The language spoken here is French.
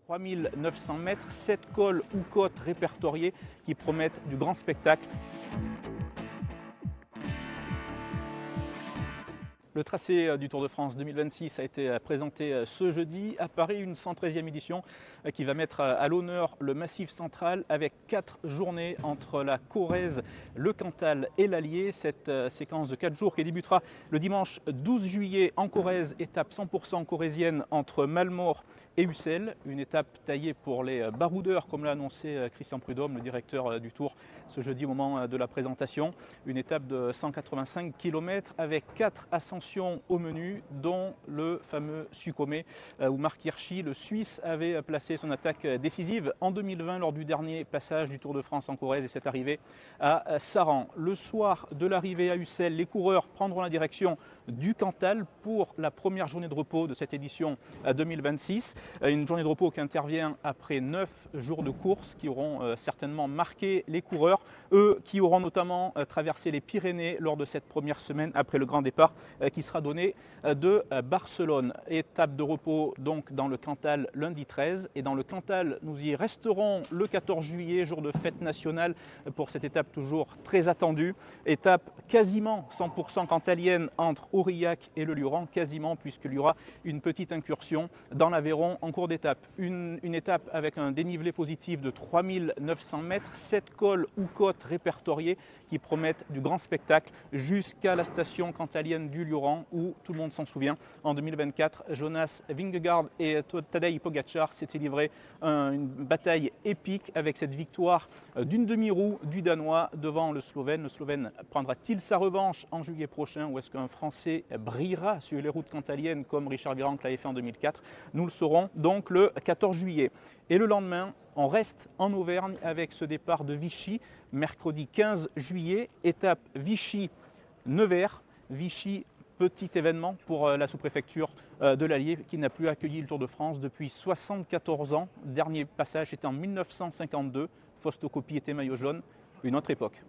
3900 mètres, 7 cols ou côtes répertoriées qui promettent du grand spectacle. Le tracé du Tour de France 2026 a été présenté ce jeudi à Paris, une 113e édition qui va mettre à l'honneur le Massif central avec 4 journées entre la Corrèze, le Cantal et l'Allier. Cette séquence de 4 jours qui débutera le dimanche 12 juillet en Corrèze, étape 100% corrézienne entre Malmort et Ussel, une étape taillée pour les baroudeurs comme l'a annoncé Christian Prudhomme, le directeur du Tour, ce jeudi au moment de la présentation. Une étape de 185 km avec 4 ascensions au menu, dont le fameux Sukhomey où Marc Hirschi, le Suisse, avait placé son attaque décisive en 2020 lors du dernier passage du Tour de France en Corrèze et cette arrivée à Saran. Le soir de l'arrivée à Ussel, les coureurs prendront la direction du Cantal pour la première journée de repos de cette édition 2026. Une journée de repos qui intervient après 9 jours de course qui auront certainement marqué les coureurs, eux qui auront notamment traversé les Pyrénées lors de cette première semaine après le grand départ qui sera donné de Barcelone. Étape de repos donc dans le Cantal lundi 13 et dans le Cantal nous y resterons le 14 juillet, jour de fête nationale pour cette étape toujours très attendue. Étape quasiment 100% cantalienne entre Aurillac et le Luran, quasiment, puisqu'il y aura une petite incursion dans l'Aveyron en cours d'étape. Une étape avec un dénivelé positif de 3900 mètres, 7 cols ou côtes répertoriées qui promettent du grand spectacle jusqu'à la station cantalienne du Luran où, tout le monde s'en souvient, en 2024, Jonas Vingegaard et Tadej Pogačar s'étaient livrés une bataille épique avec cette victoire d'une demi-roue du Danois devant le Slovène. Le Slovène prendra-t-il sa revanche en juillet prochain ou est-ce qu'un Français brillera sur les routes cantaliennes comme Richard Virenque l'avait fait en 2004? Nous le saurons donc le 14 juillet. Et le lendemain, on reste en Auvergne avec ce départ de Vichy, mercredi 15 juillet, étape Vichy-Nevers. Vichy, petit événement pour la sous-préfecture de l'Allier qui n'a plus accueilli le Tour de France depuis 74 ans. Dernier passage était en 1952. Fausto Coppi était maillot jaune, une autre époque.